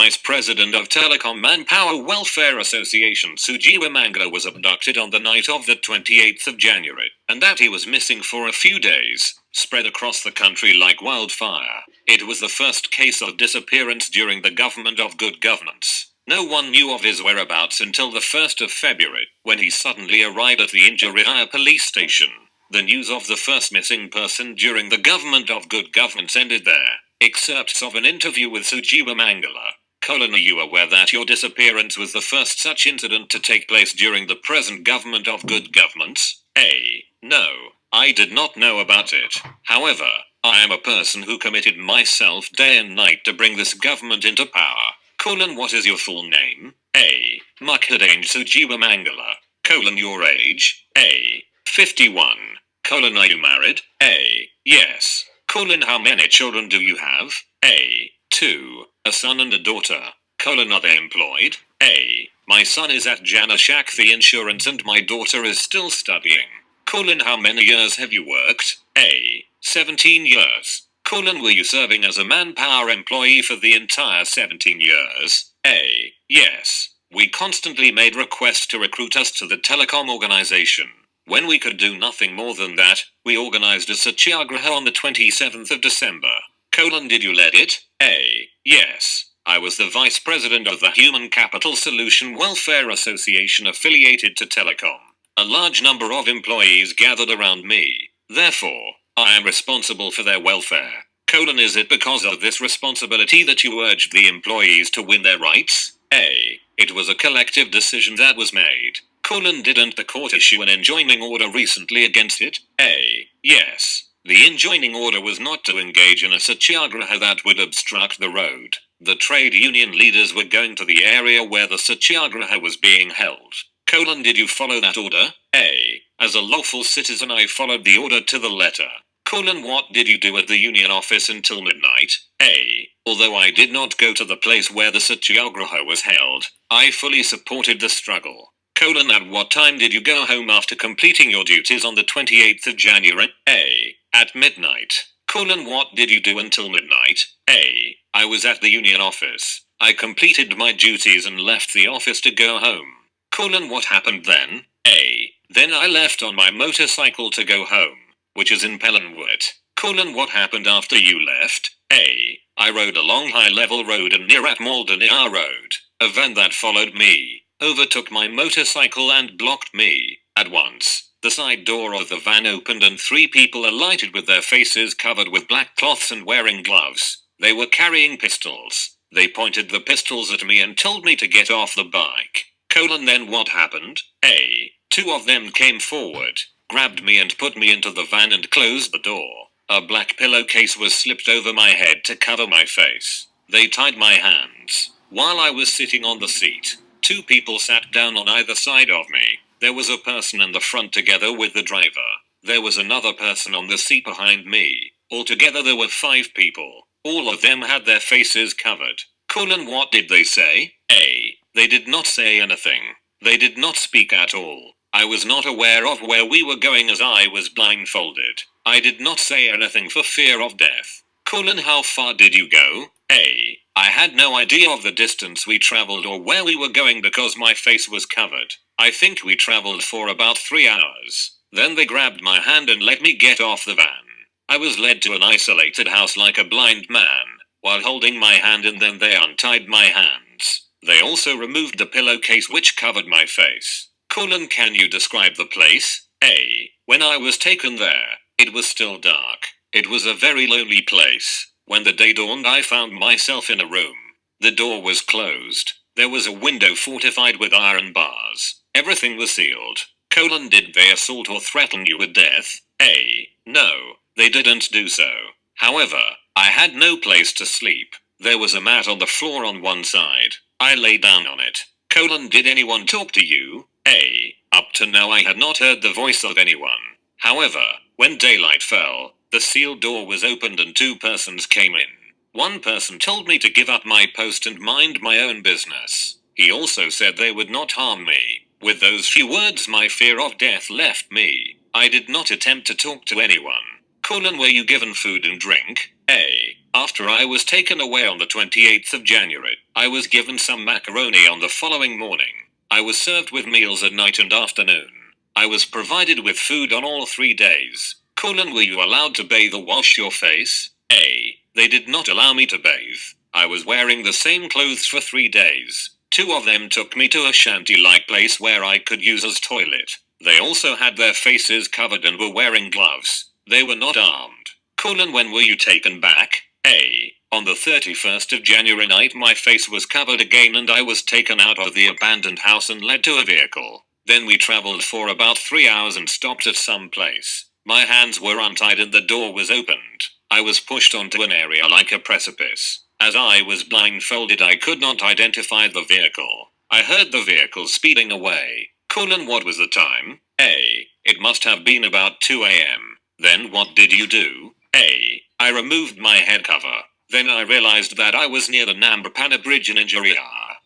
Vice President of Telecom Manpower Welfare Association Sujiwa Mangala was abducted on the night of the 28th of January, and that he was missing for a few days, spread across the country like wildfire. It was the first case of disappearance during the government of good governance. No one knew of his whereabouts until the 1st of February, when he suddenly arrived at the Injurihaya police station. The news of the first missing person during the government of good governance ended there. Excerpts of an interview with Sujiwa Mangala. Are you aware that your disappearance was the first such incident to take place during the present government of good governance? No, I did not know about it. However, I am a person who committed myself day and night to bring this government into power. What is your full name? Mukherjee Sujiwa Mangala. Your age? 51. Are you married? Yes. How many children do you have? 2. A son and a daughter. Are they employed? My son is at Janashakti Insurance and my daughter is still studying. How many years have you worked? 17 years. Were you serving as a manpower employee for the entire 17 years? Yes. We constantly made requests to recruit us to the telecom organization. When we could do nothing more than that, we organized a satyagraha on the 27th of December. Did you lead it? Yes. I was the vice president of the Human Capital Solution Welfare Association affiliated to Telecom. A large number of employees gathered around me. Therefore, I am responsible for their welfare. Is it because of this responsibility that you urged the employees to win their rights? It was a collective decision that was made. Didn't the court issue an enjoining order recently against it? Yes. The enjoining order was not to engage in a satyagraha that would obstruct the road. The trade union leaders were going to the area where the satyagraha was being held. Did you follow that order? As a lawful citizen I followed the order to the letter. What did you do at the union office until midnight? Although I did not go to the place where the satyagraha was held, I fully supported the struggle. At what time did you go home after completing your duties on the 28th of January? At midnight. What did you do until midnight? I was at the union office. I completed my duties and left the office to go home. What happened then? Then I left on my motorcycle to go home, which is in Pellenwood. What happened after you left? I rode along high-level road and near at Maldonado Road. A van that followed me overtook my motorcycle and blocked me. At once, the side door of the van opened and 3 people alighted with their faces covered with black cloths and wearing gloves. They were carrying pistols. They pointed the pistols at me and told me to get off the bike. Then what happened? 2 of them came forward, grabbed me and put me into the van and closed the door. A black pillowcase was slipped over my head to cover my face. They tied my hands. While I was sitting on the seat, 2 people sat down on either side of me. There was a person in the front together with the driver. There was another person on the seat behind me. Altogether there were 5 people. All of them had their faces covered. What did they say? They did not say anything. They did not speak at all. I was not aware of where we were going as I was blindfolded. I did not say anything for fear of death. How far did you go? I had no idea of the distance we traveled or where we were going because my face was covered. I think we traveled for about 3 hours. Then they grabbed my hand and let me get off the van. I was led to an isolated house like a blind man, while holding my hand, and then they untied my hands. They also removed the pillowcase which covered my face. Can you describe the place? When I was taken there, it was still dark. It was a very lonely place. When the day dawned I found myself in a room. The door was closed. There was a window fortified with iron bars. Everything was sealed. Did they assault or threaten you with death? No, they didn't do so. However, I had no place to sleep. There was a mat on the floor on one side. I lay down on it. Did anyone talk to you? Up to now I had not heard the voice of anyone. However, when daylight fell, the sealed door was opened and 2 persons came in. One person told me to give up my post and mind my own business. He also said they would not harm me. With those few words my fear of death left me. I did not attempt to talk to anyone. Were you given food and drink? After I was taken away on the 28th of January, I was given some macaroni on the following morning. I was served with meals at night and afternoon. I was provided with food on all 3 days. Were you allowed to bathe or wash your face? A. They did not allow me to bathe. I was wearing the same clothes for 3 days. 2 of them took me to a shanty-like place where I could use as toilet. They also had their faces covered and were wearing gloves. They were not armed. When were you taken back? A. On the 31st of January night my face was covered again and I was taken out of the abandoned house and led to a vehicle. Then we traveled for about 3 hours and stopped at some place. My hands were untied and the door was opened. I was pushed onto an area like a precipice. As I was blindfolded I could not identify the vehicle. I heard the vehicle speeding away. What was the time? A. It must have been about 2 a.m. Then what did you do? A. I removed my head cover. Then I realized that I was near the Nambrapana Bridge in Injurihara.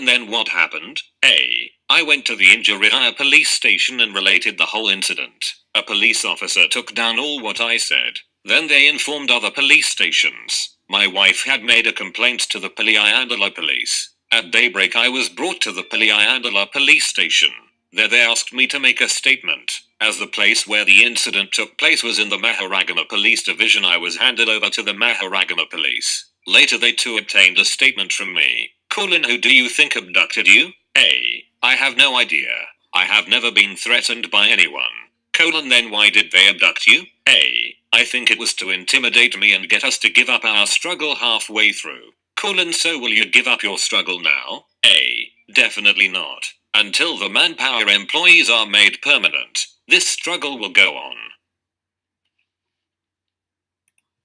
Then what happened? A. I went to the Injurihara police station and related the whole incident. A police officer took down all what I said. Then they informed other police stations. My wife had made a complaint to the Paliayandala police. At daybreak I was brought to the Paliayandala police station. There they asked me to make a statement. As the place where the incident took place was in the Maharagama Police Division, I was handed over to the Maharagama Police. Later they too obtained a statement from me. Who do you think abducted you? A. I have no idea. I have never been threatened by anyone. Then why did they abduct you? A. I think it was to intimidate me and get us to give up our struggle halfway through. So will you give up your struggle now? A. Definitely not. Until the manpower employees are made permanent, this struggle will go on.